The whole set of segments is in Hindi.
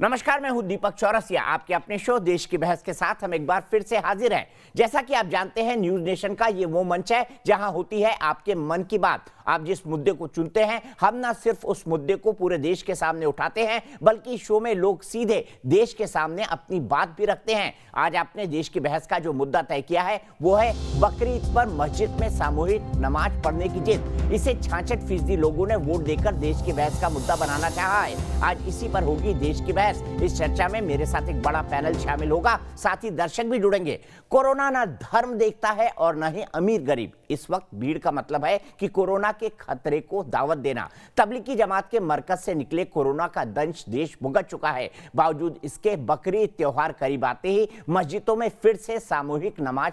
नमस्कार, मैं हूं दीपक चौरसिया। आपके अपने शो देश की बहस के साथ हम एक बार फिर से हाजिर हैं। जैसा कि आप जानते हैं, न्यूज नेशन का ये वो मंच है जहां होती है आपके मन की बात। आप जिस मुद्दे को चुनते हैं, हम ना सिर्फ उस मुद्दे को पूरे देश के सामने उठाते हैं, बल्कि शो में लोग सीधे देश के सामने अपनी बात भी रखते हैं। आज आपने देश की बहस का जो मुद्दा तय किया है वो है बकरीद पर मस्जिद में सामूहिक नमाज पढ़ने की जिद। इसे 66% लोगों ने वोट देकर देश की बहस का मुद्दा बनाना चाहा है। आज इसी पर होगी देश की बहस। इस चर्चा में मेरे साथ एक बड़ा पैनल शामिल होगा, साथ ही दर्शक भी जुड़ेंगे। कोरोना ना धर्म देखता है और न ही अमीर गरीब। इस वक्त भीड़ का मतलब है कि कोरोना के खतरे को दावत देना। तबलीगी जमात के मरकज से निकले कोरोना का दंश देश भुगत चुका है। बावजूद इसके बकरीद त्योहार करीब आते ही मस्जिदों में फिर से सामूहिक नमाज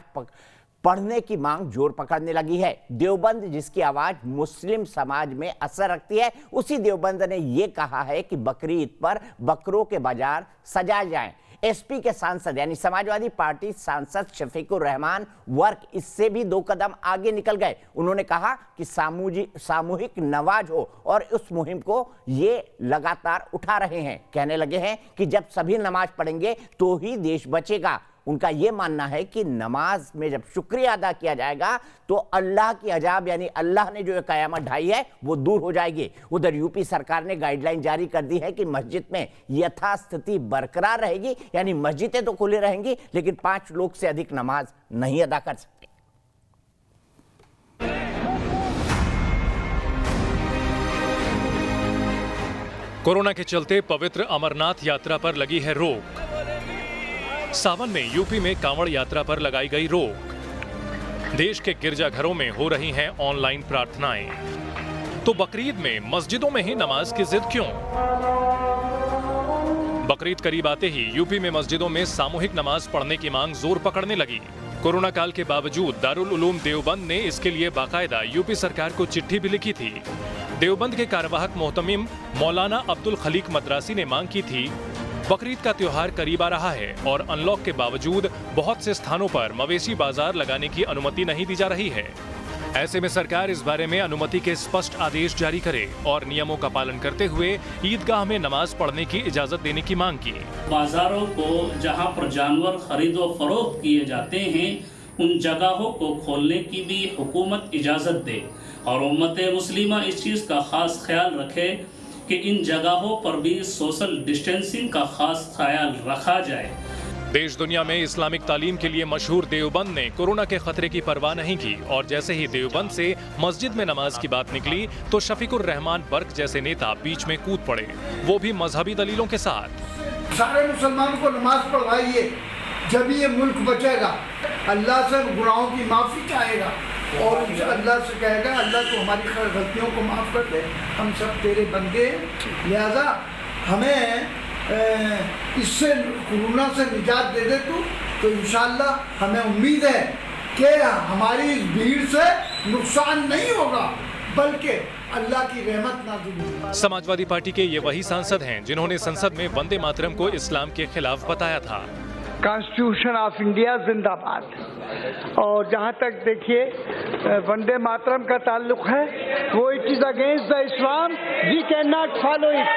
पढ़ने की मांग जोर पकड़ने लगी है। देवबंद, जिसकी आवाज मुस्लिम समाज में असर रखती है, उसी देवबंद ने यह कहा है कि बकरीद पर बकरों के बाजार सजाए जाएं। एसपी के सांसद यानी समाजवादी पार्टी सांसद शफीकुर रहमान वर्क इससे भी 2 कदम आगे निकल गए। उन्होंने कहा कि सामूहिक नमाज हो और उस मुहिम को ये लगातार उठा रहे हैं। कहने लगे हैं कि जब सभी नमाज पढ़ेंगे तो ही देश बचेगा। उनका यह मानना है कि नमाज में जब शुक्रिया अदा किया जाएगा तो अल्लाह की अजाब यानी अल्लाह ने जो कयामत ढाई है वो दूर हो जाएगी। उधर यूपी सरकार ने गाइडलाइन जारी कर दी है कि मस्जिद में यथास्थिति बरकरार रहेगी, यानी मस्जिदें तो खुली रहेंगी लेकिन 5 लोग से अधिक नमाज नहीं अदा कर सकते। कोरोना के चलते पवित्र अमरनाथ यात्रा पर लगी है रोक। सावन में यूपी में कांवड़ यात्रा पर लगाई गई रोक। देश के गिरजाघरों में हो रही हैं ऑनलाइन प्रार्थनाएं। तो बकरीद में मस्जिदों में ही नमाज की जिद क्यों? बकरीद करीब आते ही यूपी में मस्जिदों में सामूहिक नमाज पढ़ने की मांग जोर पकड़ने लगी। कोरोना काल के बावजूद दारुल उलूम देवबंद ने इसके लिए बाकायदा यूपी सरकार को चिट्ठी भी लिखी थी। देवबंद के कार्यवाहक मोहतमिम मौलाना अब्दुल खलीक मद्रासी ने मांग की थी, बकरीद का त्योहार करीब आ रहा है और अनलॉक के बावजूद बहुत से स्थानों पर मवेशी बाजार लगाने की अनुमति नहीं दी जा रही है। ऐसे में सरकार इस बारे में अनुमति के स्पष्ट आदेश जारी करे और नियमों का पालन करते हुए ईदगाह में नमाज पढ़ने की इजाजत देने की मांग की। बाजारों को जहां पर जानवर खरीदो फरोख्त किए जाते हैं उन जगहों को खोलने की भी हुकूमत इजाजत दे और उम्मत मुस्लिमा इस चीज का खास ख्याल रखे कि इन जगहों पर भी सोशल डिस्टेंसिंग का खास ख्याल रखा जाए। देश दुनिया में इस्लामिक तालीम के लिए मशहूर देवबंद ने कोरोना के खतरे की परवाह नहीं की और जैसे ही देवबंद से मस्जिद में नमाज की बात निकली तो शफीकुर रहमान बर्क जैसे नेता बीच में कूद पड़े, वो भी मजहबी दलीलों के साथ। सारे मुसलमानों को नमाज पढ़वाइए, जब ये मुल्क बचेगा। अल्लाह से गुनाहों की माफी चाहेगा और अल्लाह से कहेगा, अल्लाह तो हमारी गलतियों को माफ़ कर दे, हम सब तेरे बंदे, लिहाजा हमें इससे कोरोना से निजात दे दे तू। तो इंशाअल्लाह हमें उम्मीद है कि हमारी इस भीड़ से नुकसान नहीं होगा बल्कि अल्लाह की रहमत नाज़िल होगी। समाजवादी पार्टी के ये वही सांसद हैं जिन्होंने संसद में वंदे मातरम को इस्लाम के खिलाफ बताया था। कॉन्स्टिट्यूशन ऑफ इंडिया जिंदाबाद। और जहाँ तक देखिए वंदे मातरम का ताल्लुक है, वो it is against the Islam, we can not follow it.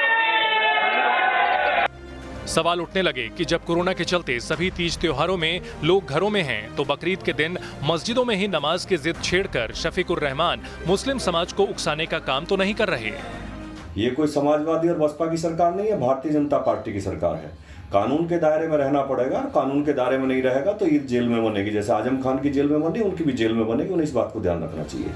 सवाल उठने लगे कि जब कोरोना के चलते सभी तीज त्योहारों में लोग घरों में हैं तो बकरीद के दिन मस्जिदों में ही नमाज की जिद छेड़कर शफीकुर रहमान मुस्लिम समाज को उकसाने का काम तो नहीं कर रहे। ये कोई समाजवादी और बसपा की सरकार नहीं है, भारतीय जनता पार्टी की सरकार है। कानून के दायरे में रहना पड़ेगा, कानून के दायरे में नहीं रहेगा तो ईद जेल में बनेगी। जैसे आजम खान की जेल में बनी, उनकी भी जेल में बनेगी। उन्हें इस बात को ध्यान रखना चाहिए।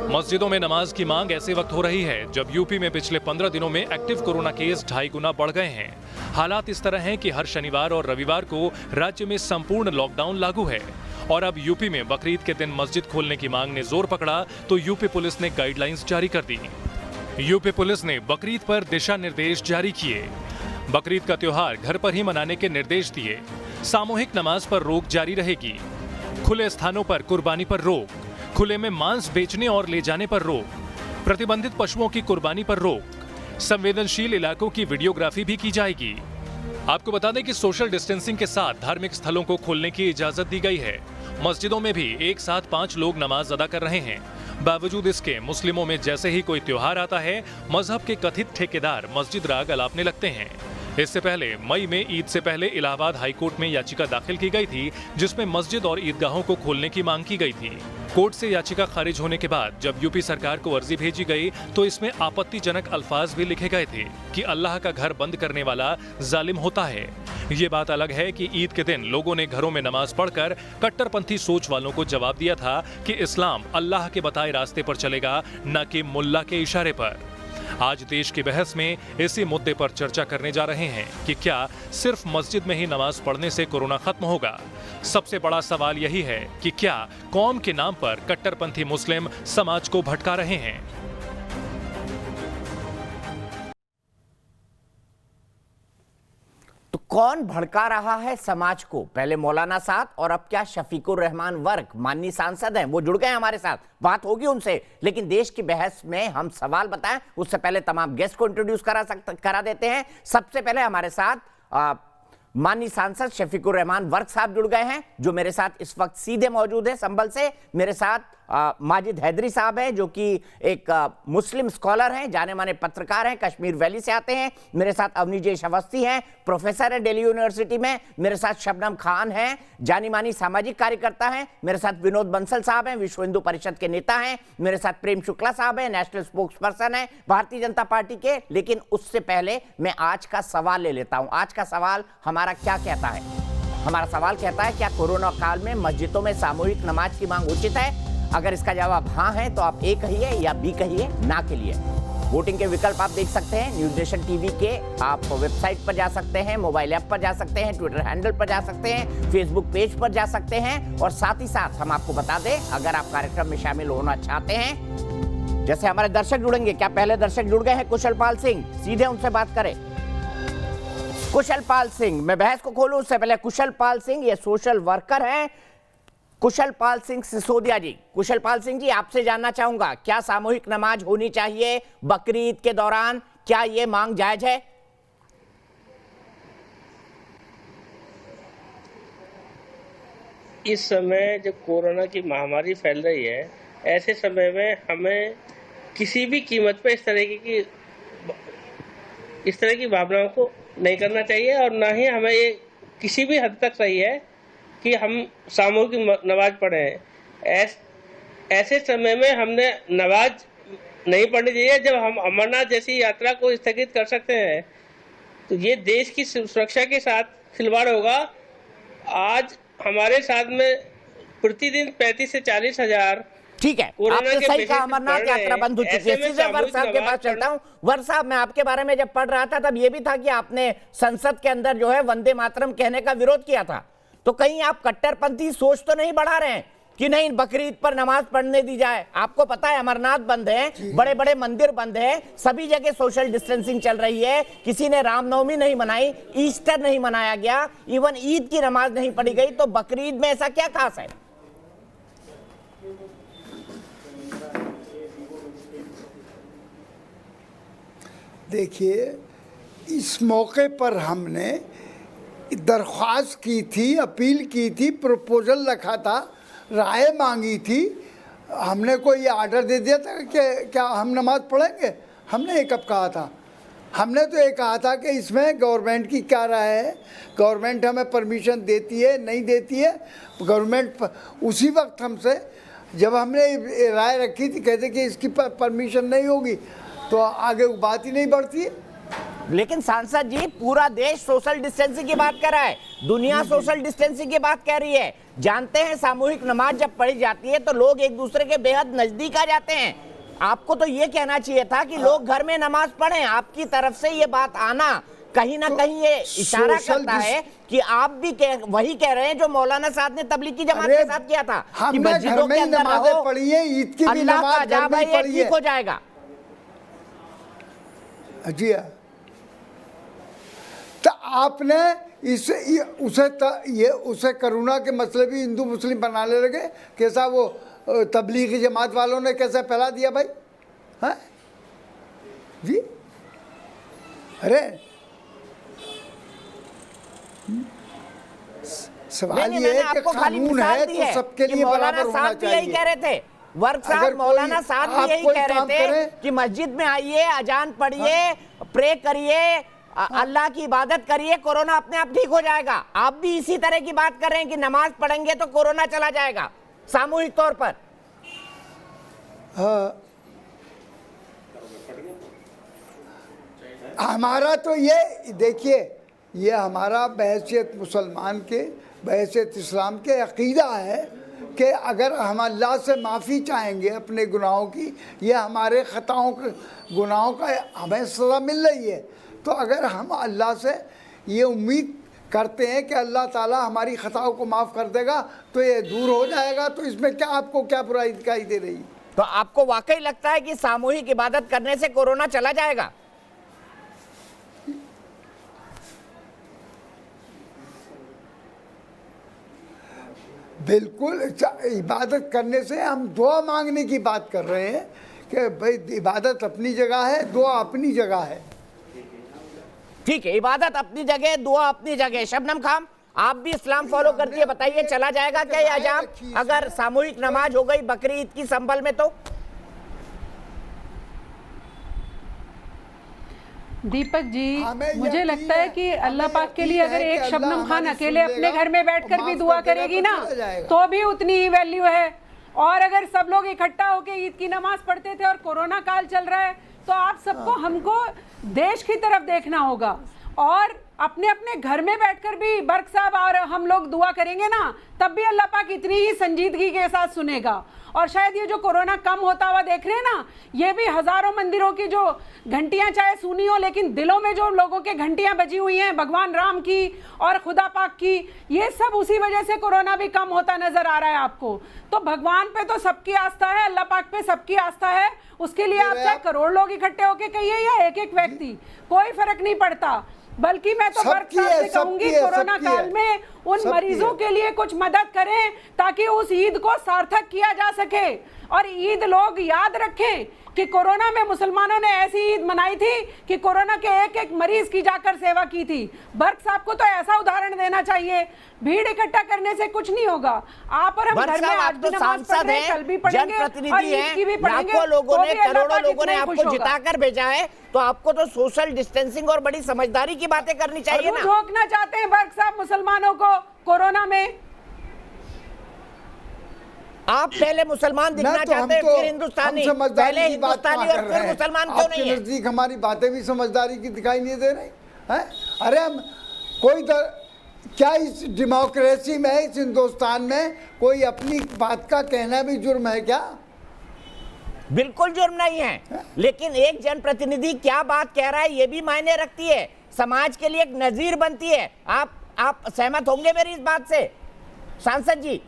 मस्जिदों में नमाज की मांग ऐसे वक्त हो रही है जब यूपी में पिछले 15 दिनों में एक्टिव कोरोना केस 2.5 गुना बढ़ गए हैं। हालात इस तरह हैं कि हर शनिवार और रविवार को राज्य में संपूर्ण लॉकडाउन लागू है और अब यूपी में बकरीद के दिन मस्जिद खोलने की मांग ने जोर पकड़ा तो यूपी पुलिस ने गाइडलाइंस जारी कर दी। यूपी पुलिस ने बकरीद पर दिशा निर्देश जारी किए। बकरीद का त्योहार घर पर ही मनाने के निर्देश दिए। सामूहिक नमाज पर रोक जारी रहेगी। खुले स्थानों पर कुर्बानी पर रोक, खुले में मांस बेचने और ले जाने पर रोक, प्रतिबंधित पशुओं की कुर्बानी पर रोक, संवेदनशील इलाकों की वीडियोग्राफी भी की जाएगी। आपको बता दें कि सोशल डिस्टेंसिंग के साथ धार्मिक स्थलों को खोलने की इजाजत दी गई है। मस्जिदों में भी एक साथ 5 लोग नमाज अदा कर रहे हैं। बावजूद इसके मुस्लिमों में जैसे ही कोई त्योहार आता है, मजहब के कथित ठेकेदार मस्जिद राग अलापने लगते हैं। इससे पहले मई में ईद से पहले इलाहाबाद हाईकोर्ट में याचिका दाखिल की गई थी, जिसमें मस्जिद और ईदगाहों को खोलने की मांग की गई थी। कोर्ट से याचिका खारिज होने के बाद जब यूपी सरकार को अर्जी भेजी गई तो इसमें आपत्तिजनक अल्फाज भी लिखे गए थे कि अल्लाह का घर बंद करने वाला जालिम होता है। ये बात अलग है कि ईद के दिन लोगों ने घरों में नमाज पढ़कर कट्टरपंथी सोच वालों को जवाब दिया था कि इस्लाम अल्लाह के बताए रास्ते पर चलेगा, न कि मुल्ला के इशारे पर। आज देश की बहस में इसी मुद्दे पर चर्चा करने जा रहे हैं कि क्या सिर्फ मस्जिद में ही नमाज पढ़ने से कोरोना खत्म होगा। सबसे बड़ा सवाल यही है कि क्या कौम के नाम पर कट्टरपंथी मुस्लिम समाज को भटका रहे हैं। तो कौन भड़का रहा है समाज को? पहले मौलाना साहब और अब क्या शफीकुर रहमान वर्क माननीय सांसद हैं, वो जुड़ गए हमारे साथ, बात होगी उनसे। लेकिन देश की बहस में हम सवाल बताएं उससे पहले तमाम गेस्ट को इंट्रोड्यूस करा देते हैं। सबसे पहले हमारे साथ माननीय सांसद शफीकुर रहमान वर्क साहब जुड़ गए हैं, जो मेरे साथ इस वक्त सीधे मौजूद है संभल से। मेरे साथ माजिद हैदरी साहब हैं, जो कि एक मुस्लिम स्कॉलर हैं, जाने माने पत्रकार हैं, कश्मीर वैली से आते हैं। मेरे साथ अवनीजेश अवस्थी हैं, प्रोफेसर है दिल्ली यूनिवर्सिटी में। मेरे साथ शबनम खान हैं, जानी मानी सामाजिक कार्यकर्ता हैं। मेरे साथ विनोद बंसल साहब हैं, विश्व हिंदू परिषद के नेता हैं। मेरे साथ प्रेम शुक्ला साहब हैं, नेशनल स्पोक्स पर्सन हैं भारतीय जनता पार्टी के। लेकिन उससे पहले मैं आज का सवाल ले लेता हूं। आज का सवाल हमारा क्या कहता है? हमारा सवाल कहता है, क्या कोरोना काल में मस्जिदों में सामूहिक नमाज की मांग उचित है? अगर इसका जवाब हाँ है तो आप ए कहिए या बी कहिए, ना के लिए। वोटिंग के विकल्प आप देख सकते हैं न्यूज नेशन टीवी के। आप वेबसाइट पर जा सकते हैं, मोबाइल ऐप पर जा सकते हैं, ट्विटर हैंडल पर जा सकते हैं, फेसबुक पेज पर जा सकते हैं। और साथ ही साथ हम आपको बता दें, अगर आप कार्यक्रम में शामिल होना चाहते हैं, जैसे हमारे दर्शक जुड़ेंगे, क्या पहले दर्शक जुड़ गए हैं? कुशल पाल सिंह, सीधे उनसे बात करें। कुशल पाल सिंह, मैं बहस को खोलूं उससे पहले, कुशल पाल सिंह ये सोशल वर्कर हैं, कुशल पाल सिंह सिसोदिया जी। कुशल पाल सिंह जी, आपसे जानना चाहूंगा, क्या सामूहिक नमाज होनी चाहिए बकरीद के दौरान? क्या ये मांग जायज है? इस समय जब कोरोना की महामारी फैल रही है, ऐसे समय में हमें किसी भी कीमत पर इस तरह की भावनाओं को नहीं करना चाहिए, और ना ही हमें ये किसी भी हद तक सही है कि हम सामूहिक नमाज पढ़ें। ऐसे समय में हमने नमाज नहीं पढ़नी चाहिए जब हम अमरनाथ जैसी यात्रा को स्थगित कर सकते हैं। तो ये देश की सुरक्षा के साथ खिलवाड़ होगा। आज हमारे साथ में प्रतिदिन 35 से 40 हजार, ठीक है, आपने सही कहा, अमरनाथ यात्रा बंद हो चुकी है। सीधे वर्ष साहब के पास चलता हूं। वर्ष साहब, मैं आपके बारे में जब पढ़ रहा था तब ये भी था कि आपने संसद के अंदर जो है वंदे मातरम कहने का विरोध किया था। तो कहीं आप कट्टरपंथी सोच तो नहीं बढ़ा रहे हैं कि नहीं बकरीद पर नमाज पढ़ने दी जाए? आपको पता है अमरनाथ बंद है, बड़े बड़े मंदिर बंद है, सभी जगह सोशल डिस्टेंसिंग चल रही है। किसी ने रामनवमी नहीं मनाई, ईस्टर नहीं मनाया गया, इवन ईद की नमाज नहीं पढ़ी गई। तो बकरीद में ऐसा क्या खास है? देखिए, इस मौके पर हमने दरख्वास्त की थी, अपील की थी, प्रपोजल रखा था, राय मांगी थी। हमने कोई आर्डर दे दिया था कि क्या हम नमाज पढ़ेंगे? हमने ये कब कहा था? हमने तो ये कहा था कि इसमें गवर्नमेंट की क्या राय है, गवर्नमेंट हमें परमिशन देती है नहीं देती है। गवर्नमेंट उसी वक्त हमसे, जब हमने राय रखी थी, कहते कि इसकी परमिशन नहीं होगी, तो आगे बात ही नहीं बढ़ती है। लेकिन सांसद जी, पूरा देश सोशल डिस्टेंसिंग की बात कर रहा है, दुनिया सोशल डिस्टेंसिंग की बात कह रही है। जानते हैं सामूहिक नमाज जब पढ़ी जाती है तो लोग एक दूसरे के बेहद नजदीक आ जाते हैं। आपको तो ये कहना चाहिए था कि लोग घर में नमाज पढ़ें। आपकी तरफ से ये बात आना कहीं ना कहीं ये इशारा करता है कि आप भी वही कह रहे हैं जो मौलाना साहब ने तबलीगी जमात के साथ किया था कि मस्जिदों के अंदर रहो, पढ़ी है, ईद की भी अल्लाह नमाज का जा भाई ये ठीक हो जाएगा। जी हाँ, तो आपने उसे करुणा के मसले भी हिंदू मुस्लिम बनाने लगे। कैसा वो तबलीगी जमात वालों ने कैसे फैला दिया भाई? हाँ जी, अरे सवाल ये है कि कानून है तो सबके लिए बराबर होना चाहिए। यही कह रहे थे वर्क साहब, मौलाना साहब भी यही कह रहे थे कि मस्जिद में आइए, अजान पढ़िए, प्रे करिए, अल्लाह की इबादत करिए, कोरोना अपने आप ठीक हो जाएगा। आप भी इसी तरह की बात कर रहे हैं कि नमाज पढ़ेंगे तो कोरोना चला जाएगा सामूहिक तौर पर। हमारा तो ये देखिए, ये हमारा बहैसियत मुसलमान के, बहैसियत इस्लाम के अक़ीदा है कि अगर हम अल्लाह से माफ़ी चाहेंगे अपने गुनाहों की, ये हमारे ख़ताओं के गुनाहों का हमें सज़ा मिल रही है, तो अगर हम अल्लाह से ये उम्मीद करते हैं कि अल्लाह ताला हमारी ख़ताओं को माफ़ कर देगा तो ये दूर हो जाएगा, तो इसमें क्या आपको क्या बुराई दिखाई दे रही? तो आपको वाकई लगता है कि सामूहिक इबादत करने से कोरोना चला जाएगा? बिल्कुल, इबादत करने से हम दुआ मांगने की बात कर रहे हैं कि भाई इबादत अपनी जगह है, दुआ अपनी जगह है। ठीक है, इबादत अपनी जगह, दुआ अपनी जगह। शबनम खान, आप भी इस्लाम फॉलो करती है, बताइए चला जाएगा क्या ये अजाब अगर सामूहिक नमाज हो गई बकरी ईद की संभल में? तो दीपक जी, मुझे लगता है कि अल्लाह पाक के लिए अगर एक शबनम खान अकेले अपने घर में बैठकर भी दुआ करेगी ना तो भी उतनी ही वैल्यू है। और अगर सब लोग इकट्ठा होकर ईद की नमाज पढ़ते थे और कोरोना काल चल रहा है तो आप सबको, हमको देश की तरफ देखना होगा और अपने अपने घर में बैठकर भी बर्क साहब और हम लोग दुआ करेंगे ना, तब भी अल्लाह पाक इतनी ही संजीदगी के साथ सुनेगा। और शायद ये जो कोरोना कम होता हुआ देख रहे हैं ना, ये भी हजारों मंदिरों की जो घंटियां चाहे सुनी हो, लेकिन दिलों में जो लोगों के घंटियां बजी हुई हैं भगवान राम की और खुदा पाक की, ये सब उसी वजह से कोरोना भी कम होता नजर आ रहा है आपको। तो भगवान पे तो सबकी आस्था है, अल्लाह पाक पे सबकी आस्था है, उसके लिए आप चाहे करोड़ लोग इकट्ठे होके कहिए या एक एक व्यक्ति, कोई फर्क नहीं पड़ता। बल्कि मैं तो बर्क साहब से कहूंगी कोरोना काल में उन मरीजों के लिए कुछ मदद करें ताकि उस ईद को सार्थक किया जा सके। और ईद लोग याद रखें कि कोरोना में मुसलमानों ने ऐसी ईद मनाई थी कि कोरोना के एक एक मरीज की जाकर सेवा की थी। बर्क साहब को तो ऐसा उदाहरण देना चाहिए। भीड़ इकट्ठा करने से कुछ नहीं होगा। आप और हम घर में आज भी नमाज पढ़ रहे हैं, कल भी पढ़ेंगे और ईद की भी पढ़ेंगे। लाखों लोगों ने, करोड़ों लोगों ने आपको जिताकर भेजा है, तो आपको तो सोशल डिस्टेंसिंग और बड़ी समझदारी की बातें करनी चाहिए ना। रोकना चाहते हैं बर्क साहब मुसलमानों को कोरोना में। आप पहले मुसलमान दिखना चाहते हैं, फिर हिंदुस्तानी, पहले हिंदुस्तानी और फिर मुसलमान क्यों नहीं है? नजदीक हमारी बातें भी समझदारी की दिखाई नहीं दे रही हैं? अरे हम कोई क्या इस डेमोक्रेसी में, इस हिंदुस्तान में कोई अपनी बात का कहना भी जुर्म है क्या? बिल्कुल जुर्म नहीं है, लेकिन एक जनप्रतिनिधि क्या बात कह रहा है ये भी मायने रखती है, समाज के लिए एक नजीर बनती है। आप सहमत होंगे मेरी इस बात से सांसद जी?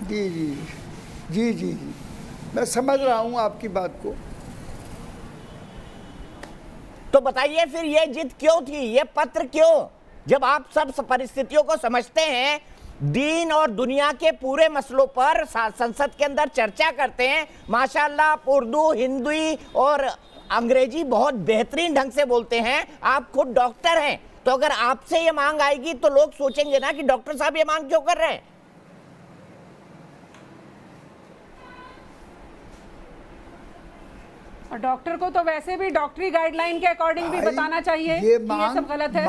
जी जी जी जी जी, मैं समझ रहा हूँ आपकी बात को। तो बताइए फिर ये जिद क्यों थी, ये पत्र क्यों? जब आप सब परिस्थितियों को समझते हैं, दीन और दुनिया के पूरे मसलों पर संसद के अंदर चर्चा करते हैं, माशाल्लाह आप उर्दू, हिंदी और अंग्रेजी बहुत बेहतरीन ढंग से बोलते हैं, आप खुद डॉक्टर हैं, तो अगर आपसे ये मांग आएगी तो लोग सोचेंगे ना कि डॉक्टर साहब ये मांग क्यों कर रहे हैं? और डॉक्टर को तो वैसे भी डॉक्टरी गाइडलाइन के अकॉर्डिंग भी बताना चाहिए ये कि ये सब गलत है।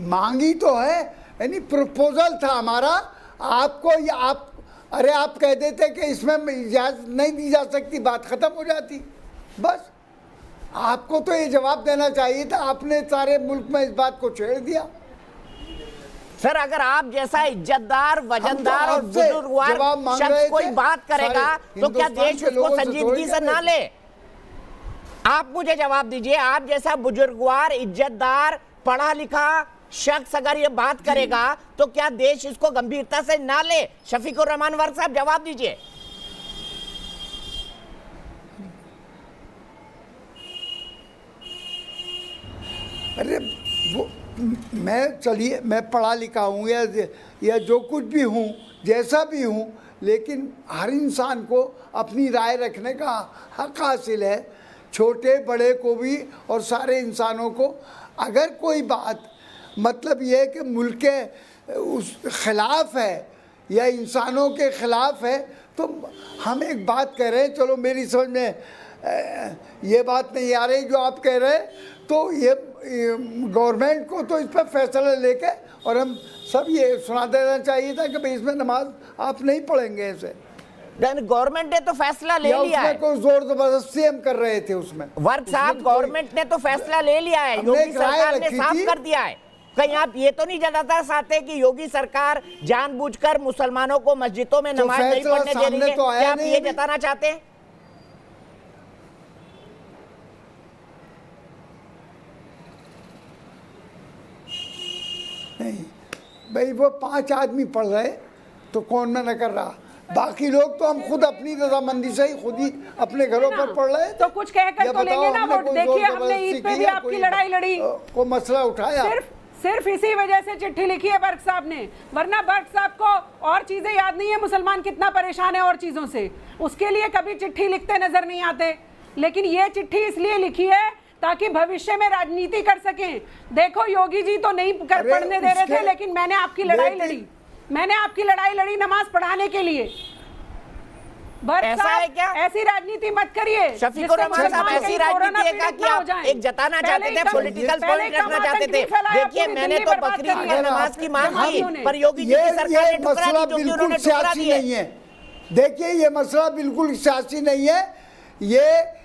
मांगी तो है, यानी प्रपोजल था हमारा आपको। अरे आप कह देते कि इसमें इजाजत नहीं दी जा सकती, बात खत्म हो जाती। बस आपको तो ये जवाब देना चाहिए था, आपने सारे मुल्क में इस बात को छेड़ दिया। सर अगर आप जैसा इज्जतदार, वजनदार और बुजुर्गवार शख्स कोई बात करेगा तो क्या देश उसको संजीदगी से ना ले? आप मुझे जवाब दीजिए, आप जैसा बुजुर्गवार, इज्जतदार, पढ़ा लिखा शख्स अगर ये बात करेगा तो क्या देश इसको गंभीरता से ना ले? शफीकुर रहमान वर्क साहब जवाब दीजिए। अरे वो चलिए मैं पढ़ा लिखा हूँ या जो कुछ भी हूँ, जैसा भी हूँ, लेकिन हर इंसान को अपनी राय रखने का हक हासिल है, छोटे बड़े को भी और सारे इंसानों को। अगर कोई बात मतलब ये है कि मुल्क के उस खिलाफ है या इंसानों के खिलाफ है, तो हम एक बात कह रहे हैं, चलो मेरी समझ में ये बात नहीं आ रही जो आप कह रहे हैं, तो ये गवर्नमेंट को तो इस पर फैसला लेके और हम सब ये सुना देना चाहिए था कि भाई इसमें नमाज आप नहीं पढ़ेंगे ऐसे। गवर्नमेंट ने तो फैसला ले लिया है, कोई जोर जबरदस्ती हम कर रहे थे उसमें। वर्क साहब गवर्नमेंट ने तो फैसला ले लिया है, योगी सरकार ने साफ कर दिया है। कहीं आप ये तो नहीं जताना चाहते कि योगी सरकार जानबूझकर मुसलमानों को मस्जिदों में नमाज नहीं पढ़ने दे रही है? क्या आप ये जताना चाहते हैं? नहीं भाई, वो 5 आदमी पढ़ रहे तो कौन मना कर रहा, बाकी लोग तो हम खुद अपनी रजामंदी से ही खुद ही अपने घरों पर पढ़ रहे। तो कुछ कहकर तो लेंगे ना वोट। देखिए हमने ईद पे भी आपकी लड़ाई लड़ी, को मसला उठाया, सिर्फ इसी वजह से चिट्ठी लिखी है बर्क साहब ने, वरना बर्क साहब को और चीजें याद नहीं है, मुसलमान कितना परेशान है और चीजों से, उसके लिए कभी चिट्ठी लिखते नजर नहीं आते। लेकिन ये चिट्ठी इसलिए लिखी है ताकि भविष्य में राजनीति कर सकें। देखो योगी जी तो नहीं पढ़ने दे रहे थे, लेकिन मैंने आपकी लड़ाई लड़ी, मैंने आपकी लड़ाई लड़ी नमाज पढ़ाने के लिए। ऐसा है क्या? ऐसी राजनीति मत करिए। शफीकुर रहमान साहब, ऐसी राजनीति है कि आप एक जताना चाहते थे, पॉलिटिकल पॉइंट रखना चाहते थे। देखिए मैंने तो बकरीद की नमाज की मांग की, पर योगी जी की सरकार ने ठुकरा दी, जो कि उन्होंने ठुकरा दी है। देखिए ये मसला बिल्कुल सियासी नहीं है, ये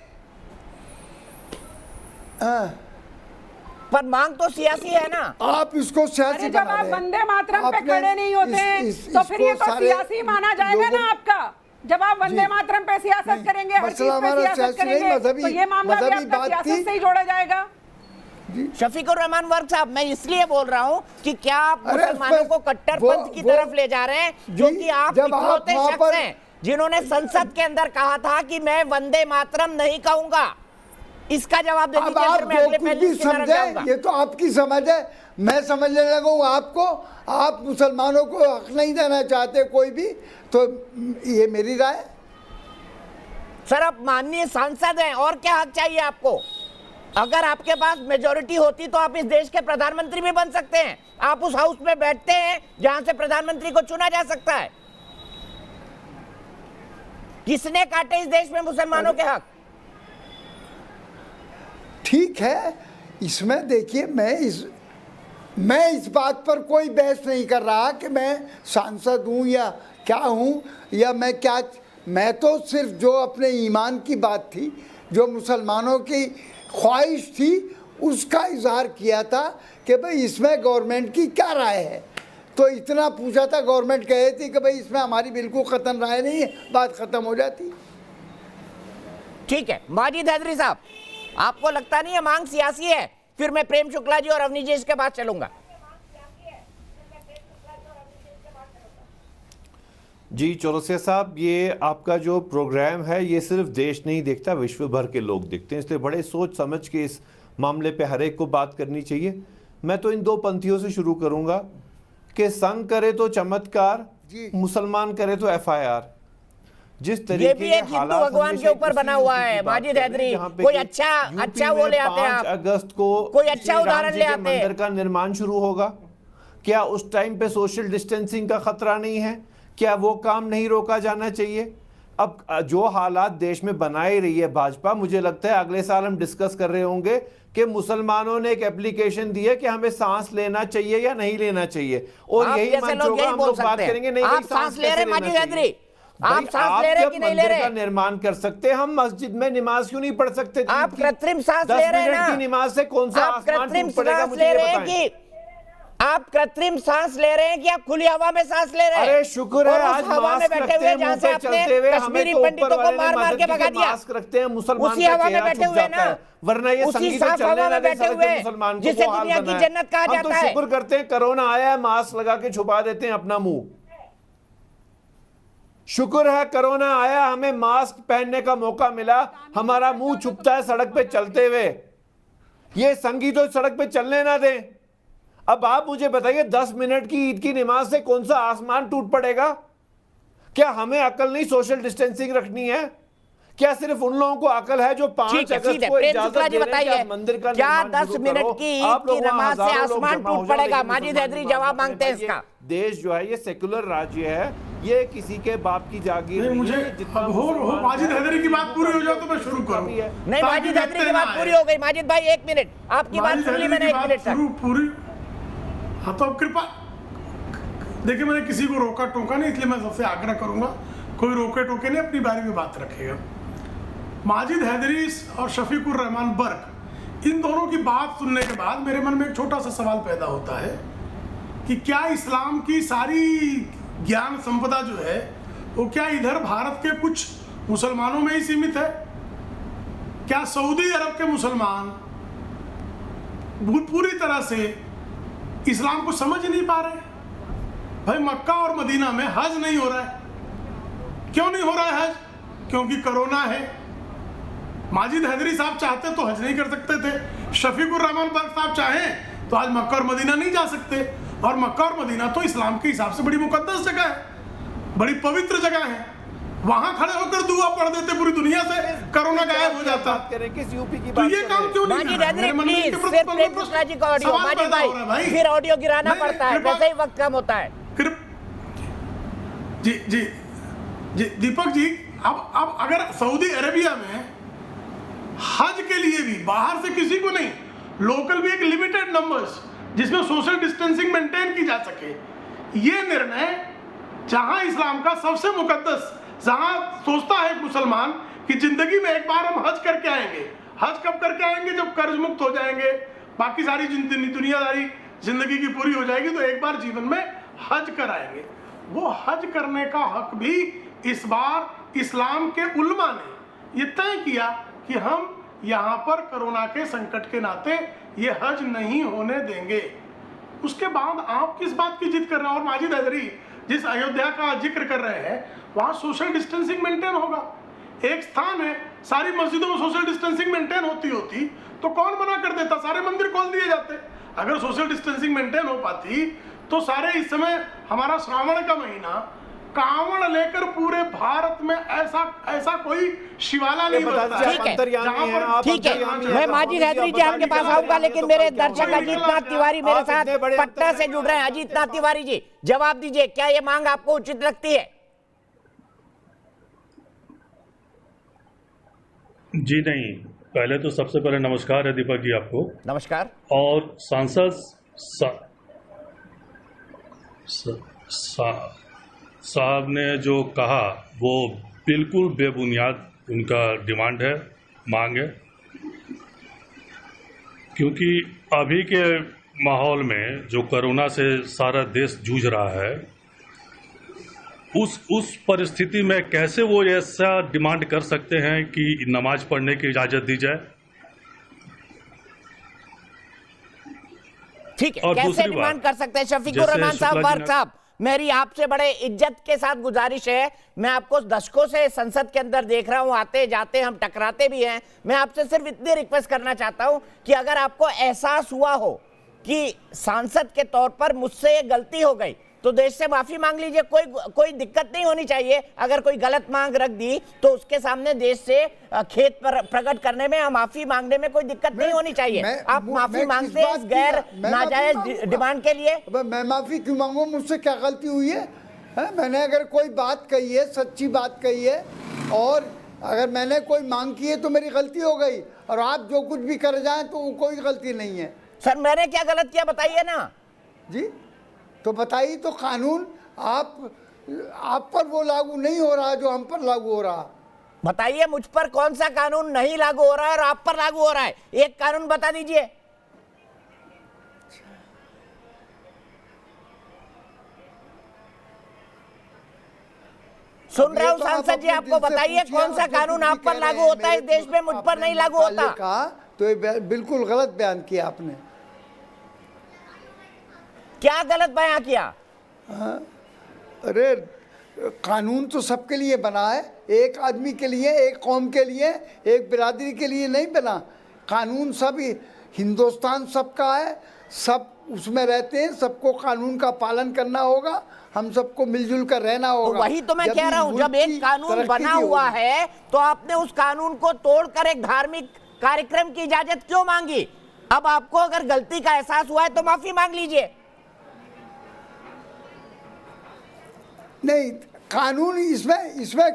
पर मांग तो सियासी है ना। आप इसको सियासी जब आप वंदे मातरम पे खड़े नहीं होते तो फिर ये तो सियासी माना जाएगा ना आपका। जब आप वंदे मातरम पे सियासत करेंगे, हर चीज पे सियासत करेंगे, तो ये मामला भी आपका सियासत से ही जोड़ा जाएगा। शफीकुर रहमान वर्क साहब, मैं इसलिए बोल रहा हूँ कि क्या आप मुसलमानों को कट्टरपंथ की तरफ ले जा रहे हैं, जो कि आप इकलौते शख्स हैं जिन्होंने संसद के अंदर कहा था कि मैं वंदे मातरम नहीं कहूंगा। इसका जवाब दे दीजिए, फिर मैं अगले पहलू की तरफ जाऊंगा। ये तो आपकी समझ है, मैं समझने लगा हूँ आपको, आप मुसलमानों को हक नहीं देना चाहते कोई भी, तो ये मेरी राय है। सर आप माननीय सांसद हैं, और क्या हक चाहिए आपको? अगर आपके पास मेजॉरिटी होती तो आप इस देश के प्रधानमंत्री भी बन सकते हैं। आप उस हाउस में बैठते हैं जहां से प्रधानमंत्री को चुना जा सकता है। किसने काटे इस देश में मुसलमानों के हक? ठीक है, इसमें देखिए मैं इस बात पर कोई बहस नहीं कर रहा कि मैं सांसद हूँ या क्या हूँ या मैं क्या, मैं तो सिर्फ जो अपने ईमान की बात थी, जो मुसलमानों की ख्वाहिश थी, उसका इजहार किया था कि भाई इसमें गवर्नमेंट की क्या राय है। तो इतना पूछा था, गवर्नमेंट कहे थी कि भाई इसमें हमारी बिल्कुल कतन राय नहीं है, बात खत्म हो जाती। ठीक है माजिद हैदरी साहब, आपको लगता नहीं है मांग सियासी है? फिर मैं प्रेम शुक्ला जी और अवनी जी इसके बाद चलूंगा। जी चौरसिया साहब, ये आपका जो प्रोग्राम है ये सिर्फ देश नहीं देखता, विश्व भर के लोग देखते हैं, इसलिए बड़े सोच समझ के इस मामले पे हर एक को बात करनी चाहिए। मैं तो इन दो पंक्तियों से शुरू करूंगा कि संग करे तो चमत्कार, मुसलमान करे तो FIR। जिस तरीके ये भी एक हिंदू भगवान के ऊपर बना हुआ है माजिद हैदरी। कोई अच्छा वो ले आते हैं आप, 5 अगस्त को कोई अच्छा उदाहरण ले आते हैं। मंदिर का निर्माण शुरू होगा, क्या उस टाइम पे सोशल डिस्टेंसिंग का खतरा नहीं है? क्या वो काम नहीं रोका जाना चाहिए? अब जो हालात देश में बनाई रही है भाजपा, मुझे लगता है अगले साल हम डिस्कस कर रहे होंगे कि मुसलमानों ने एक एप्लीकेशन दी है कि हमें सांस लेना चाहिए या नहीं लेना चाहिए, और यही मंच होगा, हम लोग बात करेंगे नहीं आप सांस ले रहे माजिद हैदरी, आप सांस ले रहे कि नहीं ले रहे? का निर्माण कर सकते, हम मस्जिद में नमाज क्यों नहीं पढ़ सकते? आप कृत्रिम सांस ले रहे हैं ना? 10 मिनट की नमाज से कौन सा आसमान टूट पड़ेगा? मुझे ये बताएं। आप कृत्रिम सांस ले रहे हैं कि आप खुली हवा में सांस ले रहे हैं? अरे शुक्र है आज हवा में बैठे हुए जहां से आपने कश्मीरी पंडितों को मार मार के भगा दिया, मास्क रखते हैं, मुसलमान उसी हवा में बैठे हुए ना, वरना ये उसी साफ हवा में बैठे हुए जिसे दुनिया की जन्नत कहा जाता है। शुक्र करते हैं कोरोना आया है, मास्क लगा के छुपा देते हैं अपना मुंह। शुक्र है कोरोना आया, हमें मास्क पहनने का मौका मिला, हमारा मुंह छुपता है सड़क पे चलते हुए। ये संगी तो सड़क पे चलने ना दें। अब आप मुझे बताइए 10 मिनट की ईद की नमाज से कौन सा आसमान टूट पड़ेगा? क्या हमें अकल नहीं सोशल डिस्टेंसिंग रखनी है? क्या सिर्फ उन लोगों को अकल है जो 5 अगस्त को इजाजत दे रहे हैं कि मंदिर का क्या 10 मिनट की ईद की नमाज से आसमान टूट पड़ेगा? माजिद हैदरी जवाब मांगते हैं इसका। देश जो है ये सेकुलर राज्य है, ये किसी के बाप की जागीर नहीं, मुझे जितना अब हो माजिद हैदरी की बात पूरी हो जाए तो मैं शुरू करूं। नहीं, माजिद हैदरी की बात पूरी हो गई। माजिद भाई 1 मिनट, आपकी बात सुन ली मैंने 1 मिनट तक। पूरी। हाँ तो अब कृपा देखिए, मैंने किसी को रोका टोका नहीं, इसलिए मैं सबसे आग्रह करूंगा कोई रोके टोके नहीं, अपनी बारी में बात रखेगा। माजिद हैदरी और शफीकुर रहमान बर्क, इन दोनों की बात सुनने के बाद मेरे मन में एक छोटा सा सवाल पैदा होता है कि क्या इस्लाम की सारी ज्ञान संपदा जो है वो क्या इधर भारत के कुछ मुसलमानों में ही सीमित है? क्या सऊदी अरब के मुसलमान पूरी तरह से इस्लाम को समझ नहीं पा रहे? भाई मक्का और मदीना में हज नहीं हो रहा है। क्यों नहीं हो रहा है हज? क्योंकि कोरोना है। माजिद हैदरी साहब चाहते तो हज नहीं कर सकते थे, शफीकुर रहमान बर्क साहब चाहें तो आज मक्का और मदीना नहीं जा सकते। और मक्का और मदीना तो इस्लाम के हिसाब से बड़ी मुकद्दस जगह है, बड़ी पवित्र जगह है। वहां खड़े होकर दुआ पढ़ देते पूरी दुनिया से, कोरोना गायब हो जाता। किस यूपी की तो ये काम क्यों नहीं कर रहे? माजिद भाई फिर ऑडियो गिराना पड़ता है, वैसे ही वक्त कम होता है। जी जी जी दीपक जी, अब अगर सऊदी अरेबिया में हज के लिए भी बाहर से किसी को नहीं, लोकल भी एक लिमिटेड नंबर्स जिसमें सोशल डिस्टेंसिंग मेंटेन की जा सके, ये निर्णय जहां इस्लाम का सबसे मुकद्दस, जहां सोचता है एक मुसलमान कि जिंदगी में एक बार हम हज करके आएंगे। हज कब करके आएंगे? जब कर्ज मुक्त हो जाएंगे, बाकी सारी दुनियादारी जिंदगी की पूरी हो जाएगी, तो एक बार जीवन में हज कराएंगे। वो हज करने का हक भी इस बार इस्लाम के उलमा ने ये तय किया कि हम यहाँ पर कोरोना के संकट के नाते ये हज नहीं होने देंगे। उसके बाद आप किस बात की जिद कर रहे हैं? और माजिद हैदरी जिस अयोध्या का जिक्र कर रहे हैं, वहाँ सोशल डिस्टेंसिंग मेंटेन होगा। एक स्थान है, सारी मस्जिदों में सोशल डिस्टेंसिंग मेंटेन होती तो कौन मना कर देता? सारे मंदिर खोल दिए जाते। अगर सोशल डिस्टेंसिंग मेंटेन हो पाती तो सारे, इस समय हमारा श्रावण का महीना, कांवड़ लेकर पूरे भारत में ऐसा कोई शिवाला नहीं बनता। ठीक है, मैं माजिद हैदरी जी आपके पास आऊंगा, लेकिन मेरे दर्शक अजीत नाथ तिवारी मेरे साथ पटना से जुड़ रहे हैं। अजीत नाथ तिवारी जी, जवाब दीजिए, क्या ये मांग आपको उचित लगती है? जी नहीं, पहले तो सबसे पहले नमस्कार है दीपक जी आपको। नमस्कार। और सांसद साहब ने जो कहा वो बिल्कुल बेबुनियाद उनका डिमांड है, मांग है। क्योंकि अभी के माहौल में जो कोरोना से सारा देश जूझ रहा है, उस परिस्थिति में कैसे वो ऐसा डिमांड कर सकते हैं कि नमाज पढ़ने की इजाजत दी जाए? ठीक है, कैसे डिमांड कर सकते हैं? शफीकुर रहमान साहब, बर्क साहब, मेरी आपसे बड़े इज्जत के साथ गुजारिश है, मैं आपको दशकों से संसद के अंदर देख रहा हूं, आते जाते हम टकराते भी हैं। मैं आपसे सिर्फ इतनी रिक्वेस्ट करना चाहता हूं कि अगर आपको एहसास हुआ हो कि सांसद के तौर पर मुझसे ये गलती हो गई, तो देश से माफी मांग लीजिए। कोई दिक्कत नहीं होनी चाहिए। अगर कोई गलत मांग रख दी तो उसके सामने देश से खेद प्रकट करने में या माफी मांगने में कोई दिक्कत नहीं होनी चाहिए। आप माफी मांगते हैं इस गैर नाजायज डिमांड के लिए। मैं माफी क्यों मांगू? मुझसे क्या गलती हुई है? मैंने अगर कोई बात कही है, सच्ची बात कही है, और अगर मैंने कोई मांग की है तो मेरी गलती हो गई, और आप जो कुछ भी कर जाएं तो वो कोई गलती नहीं है। सर, मैंने क्या गलत किया बताइए ना जी। तो बताइए, तो कानून आप पर वो लागू नहीं हो रहा जो हम पर लागू हो रहा। बताइए मुझ पर कौन सा कानून नहीं लागू हो रहा है और आप पर लागू हो रहा है? एक कानून बता दीजिए। सुन रहा हूं सांसद जी, आपको बताइए कौन सा कानून आप पर लागू होता है, देश में मुझ पर नहीं लागू होता। तो ये बिल्कुल गलत बयान किया आपने। क्या गलत बयान किया? अरे कानून तो सबके लिए बना है, एक आदमी के लिए, एक कौम के लिए, एक बिरादरी के लिए नहीं बना। कानून सब हिंदुस्तान सबका है, सब उसमें रहते हैं, सबको कानून का पालन करना होगा, हम सबको मिलजुल कर रहना होगा। तो वही तो मैं कह रहा हूँ, जब एक कानून बना हुआ है तो आपने उस कानून को तोड़कर एक धार्मिक कार्यक्रम की इजाजत क्यों मांगी? अब आपको अगर गलती का एहसास हुआ है तो माफी मांग लीजिए। नहीं, कानून इसमें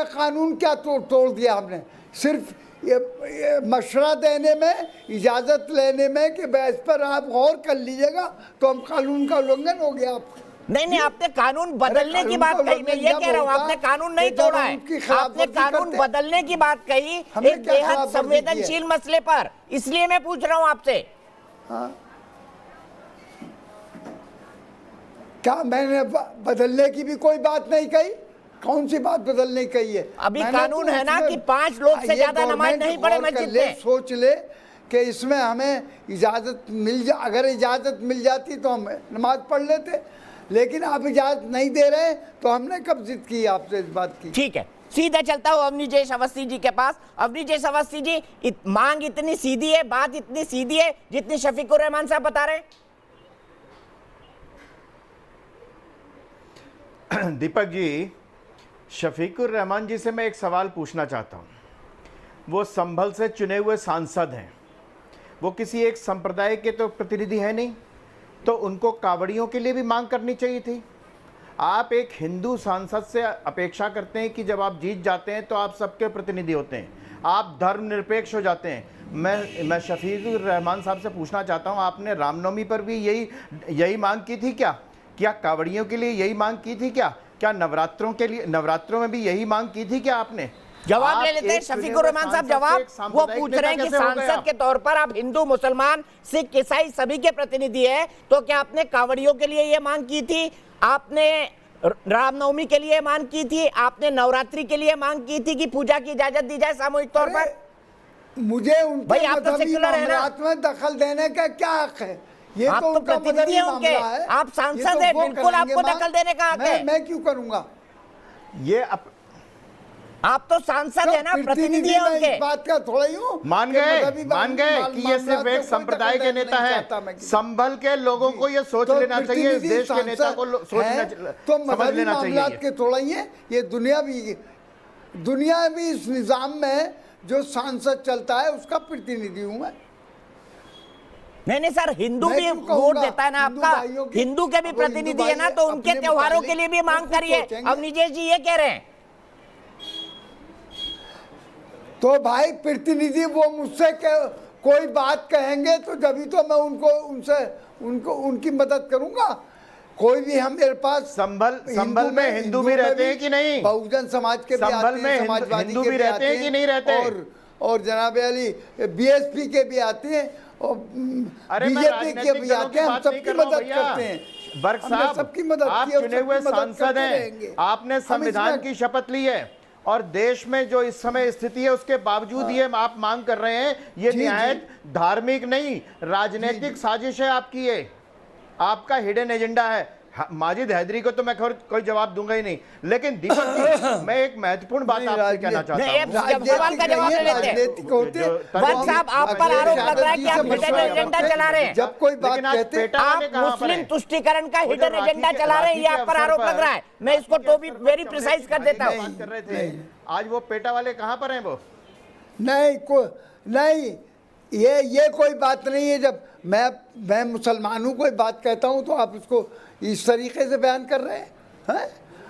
कानून क्या तोड़ दिया हमने? सिर्फ ये मशवरा देने में, इजाज़त लेने में कि इस पर आप गौर कर लीजिएगा, तो हम कानून का उल्लंघन हो गया। नहीं, आपने कानून बदलने की बात कही, मैं ये कह रहा हूँ आपने कानून नहीं तोड़ा है, आपने कानून बदलने की बात कही एक बेहद संवेदनशील मसले पर, इसलिए मैं पूछ रहा हूँ आपसे। हाँ, क्या मैंने बदलने की भी कोई बात नहीं कही? कौन सी बात बदलने की कही है? अभी कानून है ना कि 5 लोग से ज्यादा नमाज नहीं पढ़े मस्जिद में। सोच ले कि इसमें हमें इजाजत अगर इजाजत मिल जाती तो हम नमाज पढ़ लेते, लेकिन आप इजाजत नहीं दे रहे, तो हमने कब जिद की आपसे इस बात की? ठीक है, सीधा चलता हूँ अवनीजेश अवस्थी जी के पास। अवनीजेश अवस्थी जी, मांग इतनी सीधी है, बात इतनी सीधी है जितनी शफीकुर रहमान साहब बता रहे हैं? दीपक जी, शफीकुर रहमान जी से मैं एक सवाल पूछना चाहता हूँ। वो संभल से चुने हुए सांसद हैं, वो किसी एक संप्रदाय के तो प्रतिनिधि है नहीं, तो उनको कावड़ियों के लिए भी मांग करनी चाहिए थी। आप एक हिंदू सांसद से अपेक्षा करते हैं कि जब आप जीत जाते हैं तो आप सबके प्रतिनिधि होते हैं, आप धर्मनिरपेक्ष हो जाते हैं। मैं शफीकुर रहमान साहब से पूछना चाहता हूँ, आपने रामनवमी पर भी यही मांग की थी क्या? क्या कावड़ियों के लिए यही मांग की थी क्या? क्या नवरात्रों में भी यही मांग की थी क्या आपने? जवाब ले लेते हैं शफीकुर रहमान साहब। जवाब वो पूछ रहे हैं कि सांसद के तौर पर आप हिंदू, मुसलमान, सिख, ईसाई सभी के प्रतिनिधि है, तो क्या आपने कावड़ियों के लिए ये मांग की थी? आपने रामनवमी के लिए मांग की थी? आपने नवरात्रि के लिए मांग की थी कि पूजा की इजाजत दी जाए सामूहिक तौर पर? मुझे उनके आप तो सेक्युलर है ना, में दखल देने का क्या हक है? ये आप तो प्रतिनिधि हैं उनके, आप सांसद हैं, बिल्कुल आपको दखल देने का हक है। मैं क्यों करूंगा ये? आप तो सांसद है ना, प्रतिनिधि हैं उनके। इस बात का थोड़ा ही हूं। मान गए कि ये सिर्फ एक संप्रदाय के नेता है। संभल के लोगों को ये सोच लेना चाहिए, इस देश के नेता को तो मजहबी मामलात के थोड़ा ही है। ये दुनिया भी इस निजाम में जो सांसद चलता है उसका प्रतिनिधि हूं मैं। नहीं सर, हिंदू भी वोट देता है ना आपका, हिंदू के भी प्रतिनिधि है ना, तो उनके त्योहारों के लिए भी मांग करिए। अवनीजेश जी ये कह रहे हैं। तो भाई प्रतिनिधि वो मुझसे कोई बात कहेंगे तो जब तो मैं उनकी मदद करूंगा। कोई भी हम मेरे पास संभल में हिंदू भी रहते हैं कि नहीं? बहुजन समाज के भी आते हैं, समाजवादी हिंदू भी रहते हैं कि नहीं रहते? और जनाब अली बीएसपी के भी आते हैं और बीजेपी के भी आते हैं। हम सबकी मदद करते हैं। बर्क साहब, सबकी मदद, आप चुने हुए सांसद हैं, आपने संविधान की शपथ ली है, और देश में जो इस समय स्थिति है उसके बावजूद ये आप मांग कर रहे हैं, ये निहायत धार्मिक नहीं, राजनीतिक साजिश है आपकी। ये आपका हिडन एजेंडा है। माजिद हैदरी को तो मैं कोई जवाब दूंगा ही नहीं, लेकिन दीपक जी, मैं एक महत्वपूर्ण बात आपसे कहना चाहता हूं। सवाल का जवाब ले लेते हैं। वर्क साहब, आप पर आरोप लग रहा है कि आप हिडन एजेंडा चला रहे हैं। जब कोई बात कहते हैं आप मुस्लिम तुष्टिकरण का हिडन एजेंडा चला रहे हैं, ये आप पर आरोप लग रहा है। मैं इसको तो भी वेरी प्रिसाइज कर देता हूँ। आज वो पेटा वाले कहाँ पर हैं? वो नहीं, ये कोई बात नहीं है। जब मैं मुसलमानों कोई बात कहता हूँ तो आप उसको इस तरीके से बयान कर रहे हैं?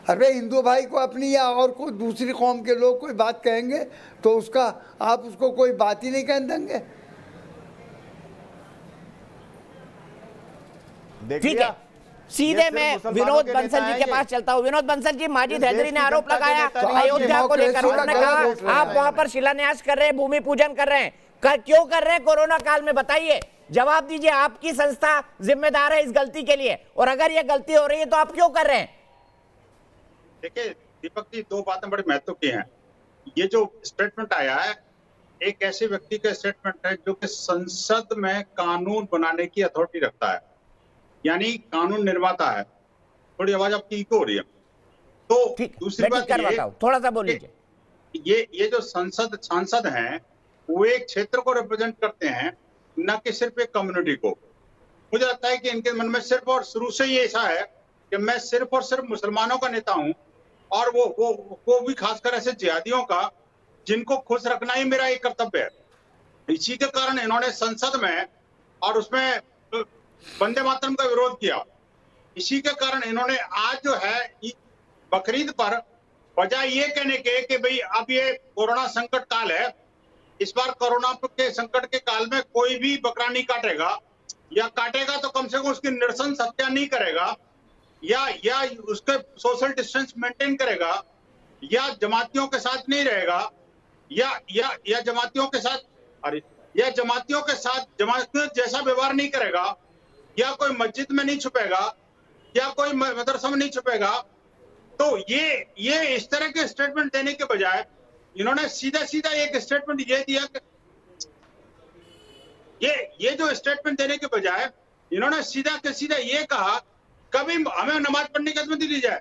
अरे हिंदू भाई को अपनी या और कोई दूसरी कौम के लोग कोई बात कहेंगे तो आप उसको कोई बात ही नहीं कहने देंगे। ठीक है, सीधे मैं विनोद बंसल जी के पास चलता हूँ। विनोद बंसल जी, माजिद हैदरी ने आरोप लगाया अयोध्या को लेकर, उन्होंने कहा आप वहां पर शिलान्यास कर रहे हैं, भूमि पूजन कर रहे हैं। क्यों कर रहे हैं कोरोना काल में? बताइए, जवाब दीजिए। आपकी संस्था जिम्मेदार है इस गलती के लिए, और अगर ये गलती हो रही है तो आप क्यों कर रहे हैं? देखिए दीपक जी, दो बातें बड़ी महत्व की हैं। ये जो स्टेटमेंट आया है, एक ऐसे व्यक्ति का स्टेटमेंट है जो कि संसद में कानून बनाने की अथॉरिटी रखता है, यानी कानून निर्माता है। थोड़ी आवाज आपकी इको हो रही है। तो दूसरी बात थोड़ा सा बोल लीजिए। ये जो सांसद हैं वो एक क्षेत्र को रिप्रेजेंट करते हैं, न कि सिर्फ एक कम्युनिटी को। मुझे लगता है कि इनके मन में सिर्फ और शुरू से ही ऐसा है कि मैं सिर्फ और सिर्फ मुसलमानों का नेता हूं, और वो भी खासकर ऐसे जिहादियों का जिनको खुश रखना ही मेरा एक कर्तव्य है। इसी के कारण इन्होंने संसद में और उसमें वंदे मातरम का विरोध किया। इसी के कारण इन्होंने आज जो है बकरीद पर बजाय ये कहने के कि भाई अब ये कोरोना संकट काल है, इस बार कोरोना के संकट के काल में कोई भी बकरा नहीं काटेगा, या काटेगा तो कम से कम उसकी नृशंस हत्या नहीं करेगा, या उसके सोशल डिस्टेंस मेंटेन करेगा, या जमातियों के साथ नहीं रहेगा, या जमातियों के साथ जमातियों जैसा व्यवहार नहीं करेगा, या कोई मस्जिद में नहीं छुपेगा, या कोई मदरसा में नहीं छुपेगा, तो ये इस तरह के स्टेटमेंट देने के बजाय इन्होंने सीधा एक स्टेटमेंट ये दिया कि ये जो स्टेटमेंट देने के बजाय इन्होंने सीधा ये कहा कभी हमें नमाज पढ़ने की अनुमति दी जाए।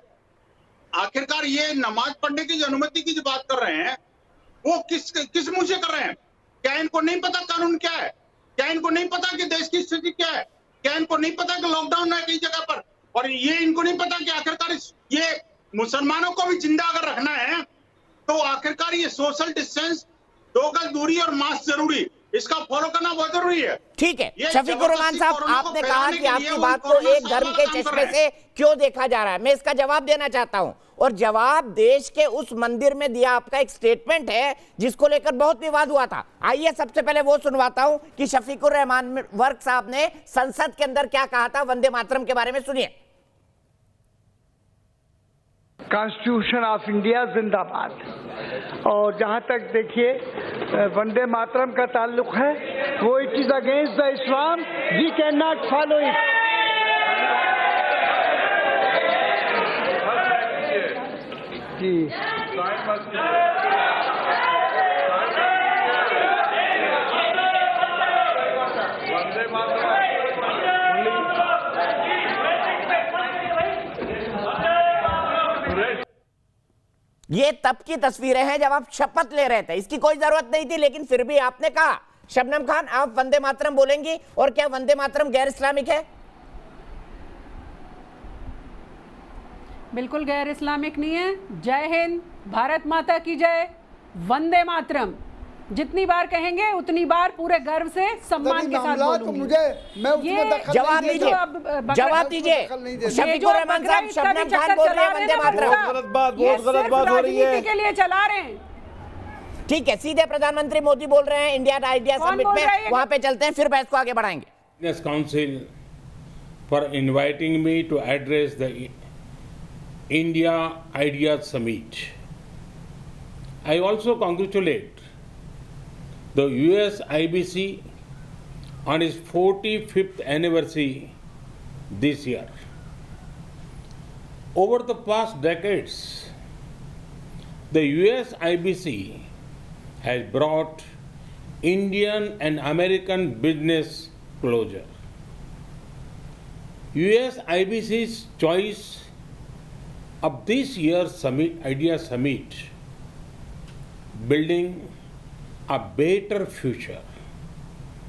आखिरकार ये नमाज पढ़ने की जो अनुमति की जो बात कर रहे हैं वो किस मुंह से कर रहे हैं? क्या इनको नहीं पता कानून क्या है? क्या इनको नहीं पता कि देश की स्थिति क्या है? क्या इनको नहीं पता कि लॉकडाउन है कई जगह पर? और ये इनको नहीं पता कि आखिरकार ये मुसलमानों को भी जिंदा अगर रखना है तो आखिरकार ये सोशल डिस्टेंस, 2 गज दूरी और मास्क जरूरी, इसका फॉलो करना बहुत जरूरी है। ठीक है शफीकुर रहमान साहब, आपने कहा कि आपकी बात को एक धर्म के चश्मे से क्यों देखा जा रहा है, मैं इसका जवाब देना चाहता हूं। और जवाब देश के उस मंदिर में दिया आपका एक स्टेटमेंट है जिसको लेकर बहुत विवाद हुआ था। आइए सबसे पहले वो सुनवाता हूं कि शफीकुर रहमान वर्क साहब ने संसद के अंदर क्या कहा था वंदे मातरम के बारे में, सुनिए। कॉन्स्टिट्यूशन ऑफ इंडिया जिंदाबाद। और जहाँ तक देखिए वंदे मातरम का ताल्लुक है, वो it is against the Islam, we can not follow it. जी ये तब की तस्वीरें हैं जब आप शपथ ले रहे थे, इसकी कोई जरूरत नहीं थी, लेकिन फिर भी आपने कहा। शबनम खान, आप वंदे मातरम बोलेंगी, और क्या वंदे मातरम गैर इस्लामिक है? बिल्कुल गैर इस्लामिक नहीं है। जय हिंद, भारत माता की जय, वंदे मातरम जितनी बार कहेंगे उतनी बार पूरे गर्व से सम्मान के साथ बोलूंगी। जवाब दीजिए शफीकुर रहमान साहब, शबनम खान बोल रहे हैं वंदे मातरम। बहुत गलत बात हो रही है। के लिए चला रहे हैं। ठीक है, सीधे प्रधानमंत्री मोदी बोल रहे हैं इंडिया आइडिया समिट में, वहां पे चलते हैं, फिर बहस को आगे बढ़ाएंगे। Business council for inviting me to address the India idea summit. I also congratulate the US IBC on its 45th anniversary this year. Over the past decades, the US IBC has brought Indian and American business closer. US IBC's choice of this year's Idea Summit, building a better future,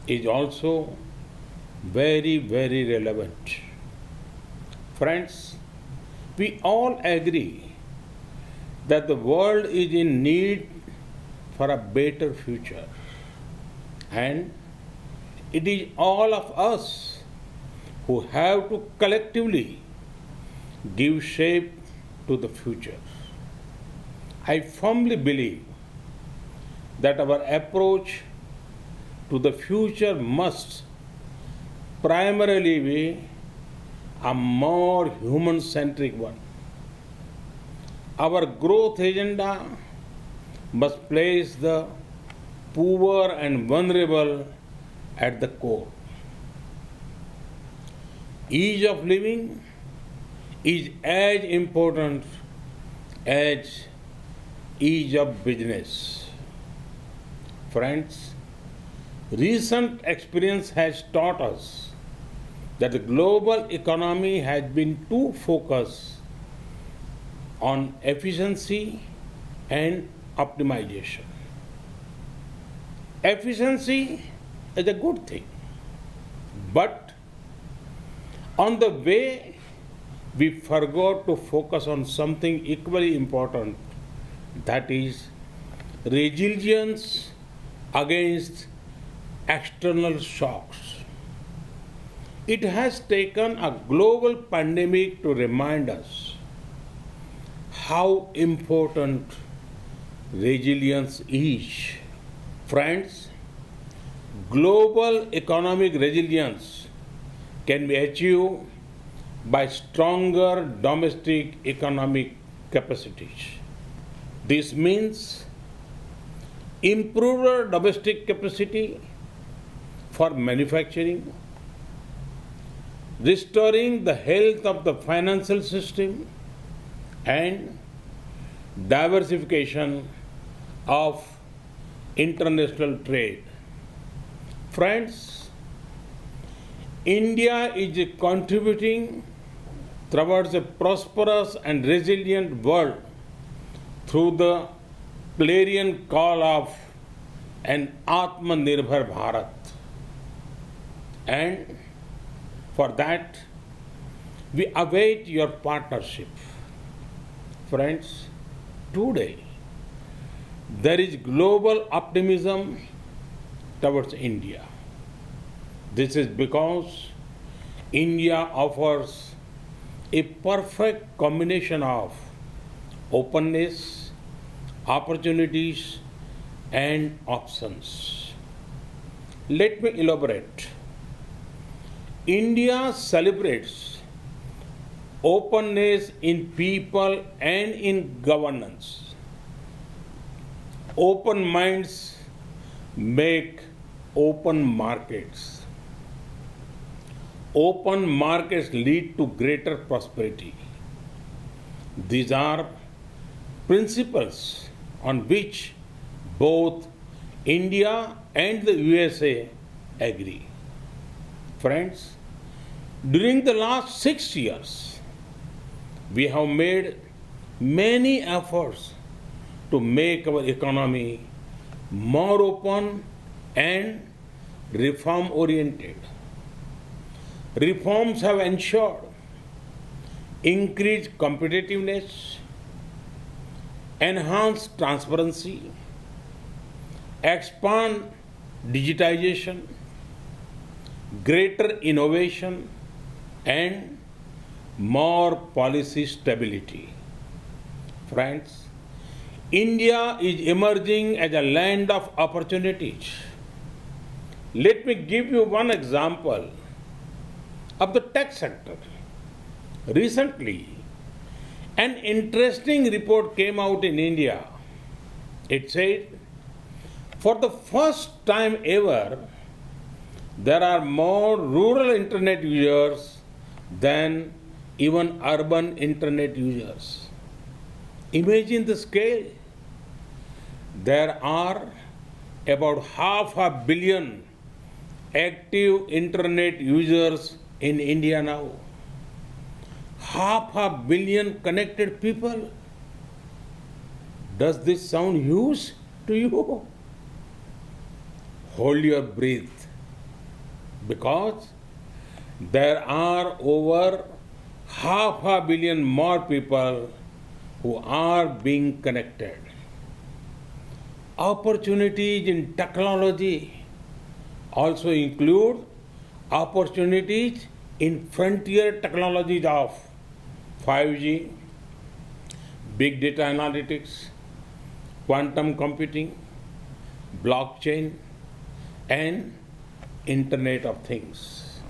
is also very, very relevant. Friends, we all agree that the world is in need for a better future, and it is all of us who have to collectively give shape to the future. I firmly believe that our approach to the future must primarily be a more human-centric one. Our growth agenda must place the poor and vulnerable at the core. Ease of living is as important as ease of business. Friends, recent experience has taught us that the global economy has been too focused on efficiency and optimization. Efficiency is a good thing, but on the way we forgot to focus on something equally important, that is resilience against external shocks. It has taken a global pandemic to remind us how important resilience is. Friends, global economic resilience can be achieved by stronger domestic economic capacities. This means improved domestic capacity for manufacturing, restoring the health of the financial system, and diversification of international trade. Friends, India is contributing towards a prosperous and resilient world through the clarion call of an Atmanirbhar Bharat. And for that, we await your partnership. Friends, today there is global optimism towards India. This is because India offers a perfect combination of openness, opportunities, and options. Let me elaborate. India celebrates openness in people and in governance. Open minds make open markets. Open markets lead to greater prosperity. These are principles on which both India and the USA agree. Friends, during the last 6 years, we have made many efforts to make our economy more open and reform-oriented. Reforms have ensured increased competitiveness, enhanced transparency, expand digitization, greater innovation, and more policy stability. Friends, India is emerging as a land of opportunities. Let me give you one example of the tech sector. Recently, an interesting report came out in India. It said, for the first time ever, there are more rural internet users than even urban internet users. Imagine the scale. There are about 500 million active internet users in India now. 500 million connected people. Does this sound huge to you? Hold your breath, because there are over 500 million more people who are being connected. Opportunities in technology also include opportunities in frontier technologies of 5G, big data analytics, quantum computing, blockchain, and Internet of Things.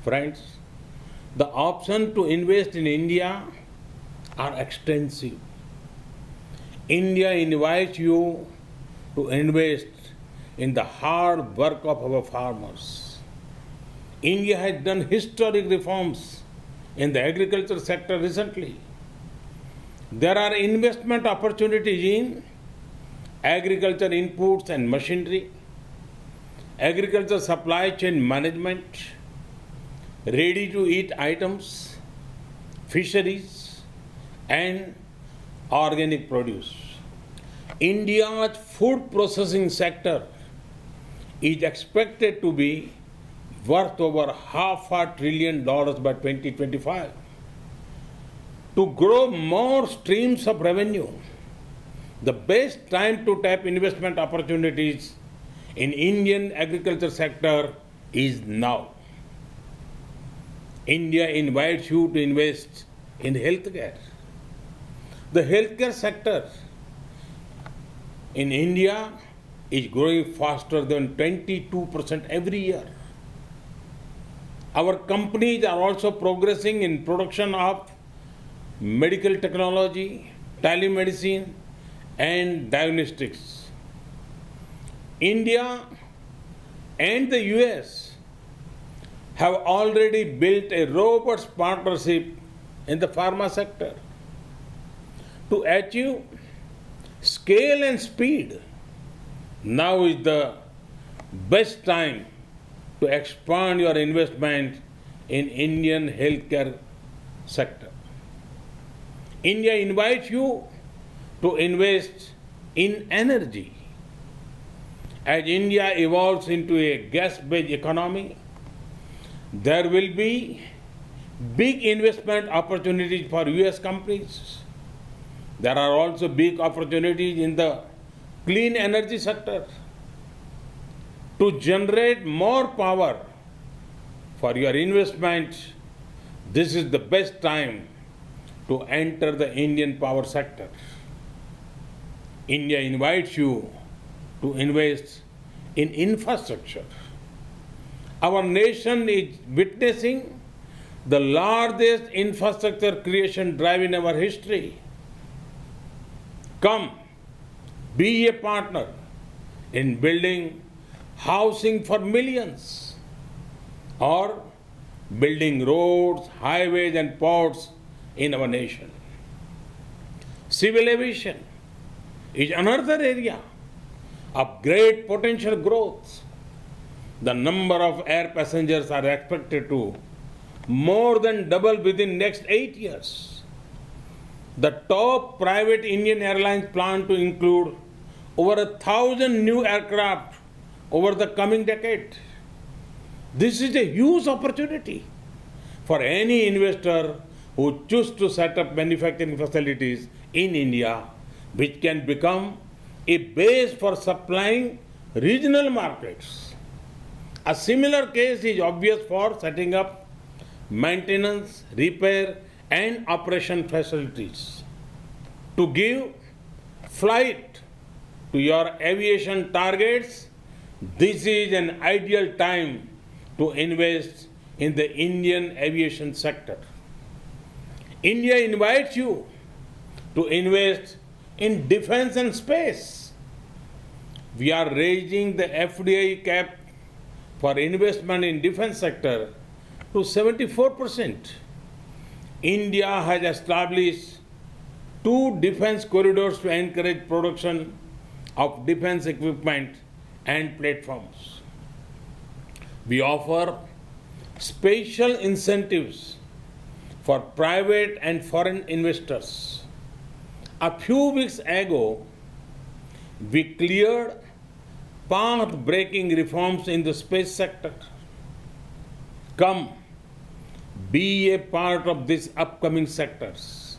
Friends, the options to invest in India are extensive. India invites you to invest in the hard work of our farmers. India has done historic reforms in the agriculture sector recently. There are investment opportunities in agriculture inputs and machinery, agriculture supply chain management, ready-to-eat items, fisheries, and organic produce. India's food processing sector is expected to be worth over $500 billion by 2025. To grow more streams of revenue, the best time to tap investment opportunities in Indian agriculture sector is now. India invites you to invest in healthcare. The healthcare sector in India is growing faster than 22% every year. Our companies are also progressing in production of medical technology, telemedicine, and diagnostics. India and the US have already built a robust partnership in the pharma sector. To achieve scale and speed, now is the best time to expand your investment in Indian healthcare sector. India invites you to invest in energy. As India evolves into a gas-based economy, there will be big investment opportunities for US companies. There are also big opportunities in the clean energy sector. To generate more power for your investment, this is the best time to enter the Indian power sector. India invites you to invest in infrastructure. Our nation is witnessing the largest infrastructure creation drive in our history. Come, be a partner in building housing for millions, or building roads, highways, and ports in our nation. Civil aviation is another area of great potential growth. The number of air passengers are expected to more than double within next 8 years. The top private Indian airlines plan to include over 1,000 new aircraft over the coming decade. This is a huge opportunity for any investor who chooses to set up manufacturing facilities in India, which can become a base for supplying regional markets. A similar case is obvious for setting up maintenance, repair, and operation facilities. To give flight to your aviation targets, this is an ideal time to invest in the Indian aviation sector. India invites you to invest in defense and space. We are raising the FDI cap for investment in defense sector to 74%. India has established 2 defense corridors to encourage production of defense equipment and platforms. We offer special incentives for private and foreign investors. A few weeks ago, we cleared path-breaking reforms in the space sector. Come, be a part of these upcoming sectors.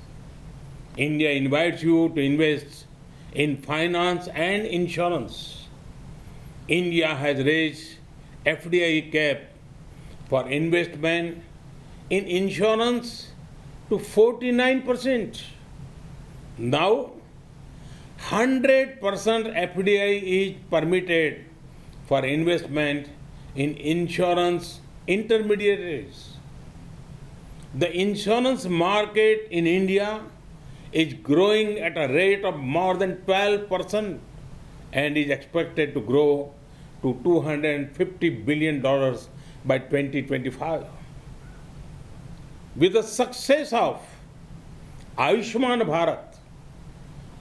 India invites you to invest in finance and insurance. India has raised FDI cap for investment in insurance to 49%. Now, 100% FDI is permitted for investment in insurance intermediaries. The insurance market in India is growing at a rate of more than 12% and is expected to grow to $250 billion by 2025. With the success of Ayushman Bharat,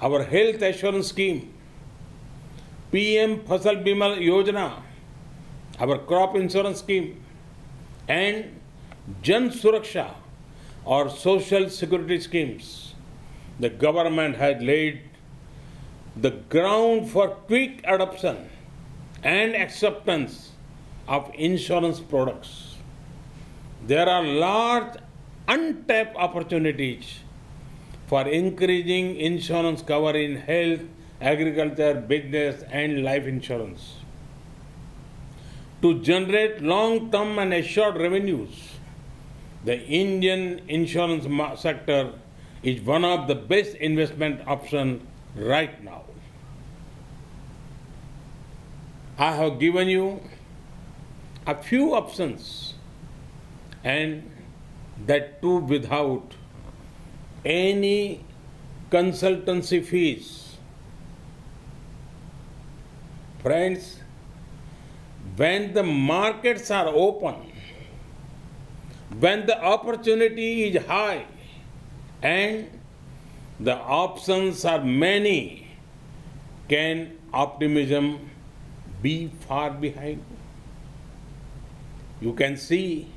our health assurance scheme, PM Fasal Bima Yojana, our crop insurance scheme, and Jan Suraksha, or social security schemes, the government has laid the ground for quick adoption and acceptance of insurance products. There are large untapped opportunities for increasing insurance cover in health, agriculture, business, and life insurance. To generate long-term and assured revenues, the Indian insurance sector is one of the best investment option right now. I have given you a few options, and that too without any consultancy fees. Friends, when the markets are open, when the opportunity is high and the options are many, can optimism be far behind? You can see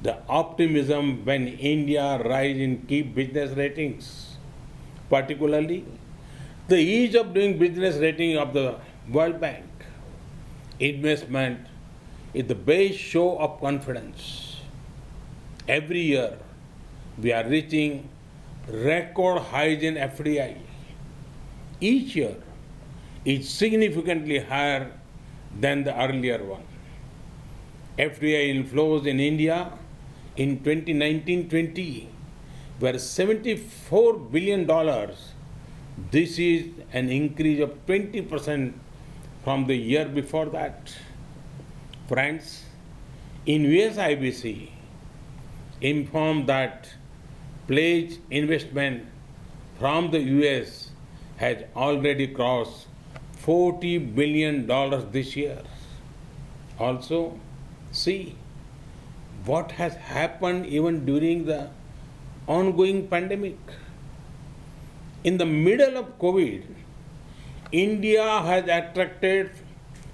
the optimism when India rise in key business ratings, particularly the ease of doing business rating of the World Bank. Investment is the best show of confidence. Every year we are reaching record highs in FDI. Each year is significantly higher than the earlier one. FDI inflows in India in 2019-20 were $74 billion. This is an increase of 20% from the year before that. Friends, in US IBC informed that pledged investment from the US has already crossed $40 billion this year. Also, see what has happened even during the ongoing pandemic. In the middle of COVID, India has attracted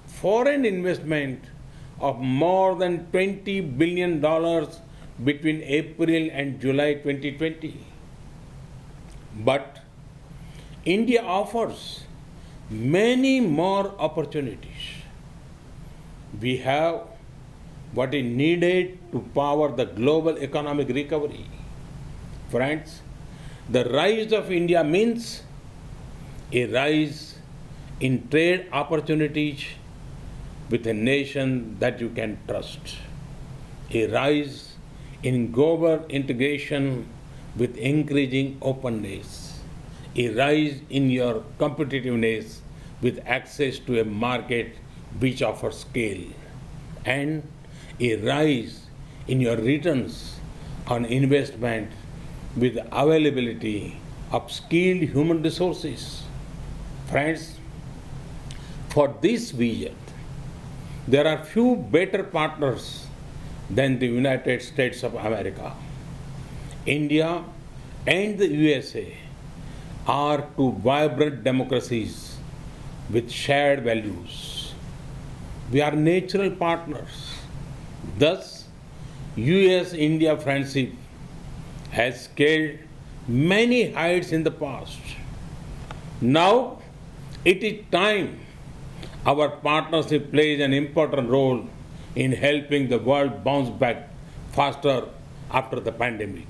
foreign investment of more than $20 billion between April and July 2020. But India offers many more opportunities. We have what is needed to power the global economic recovery. Friends, the rise of India means a rise in trade opportunities with a nation that you can trust, a rise in global integration with increasing openness, a rise in your competitiveness with access to a market which offers scale, and a rise in your returns on investment with availability of skilled human resources. Friends, for this vision, there are few better partners than the United States of America. India and the USA are two vibrant democracies with shared values. We are natural partners. Thus, US-India friendship has scaled many heights in the past. Now, it is time our partnership plays an important role in helping the world bounce back faster after the pandemic.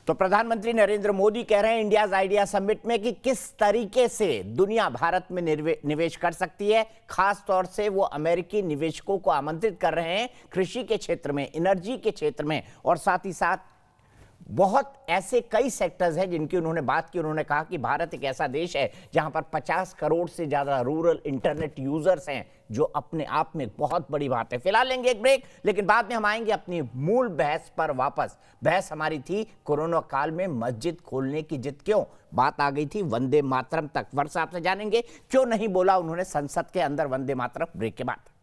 तो प्रधानमंत्री नरेंद्र मोदी कह रहे हैं इंडियाज आइडिया समिट में कि किस तरीके से दुनिया भारत में निवेश कर सकती है। खास तौर से वो अमेरिकी निवेशकों को आमंत्रित कर रहे हैं कृषि के क्षेत्र में, एनर्जी के क्षेत्र में, और साथ ही साथ बहुत ऐसे कई सेक्टर्स हैं जिनकी उन्होंने बात की। उन्होंने कहा कि भारत एक ऐसा देश है जहां पर 50 करोड़ से ज्यादा रूरल इंटरनेट यूजर्स हैं, जो अपने आप में बहुत बड़ी बात है। फिलहाल लेंगे एक ब्रेक, लेकिन बाद में हम आएंगे अपनी मूल बहस पर वापस। बहस हमारी थी कोरोना काल में मस्जिद खोलने की जिद क्यों, बात आ गई थी वंदे मातरम तक। वर्षा आपसे जानेंगे क्यों नहीं बोला उन्होंने संसद के अंदर वंदे मातरम, ब्रेक के बाद।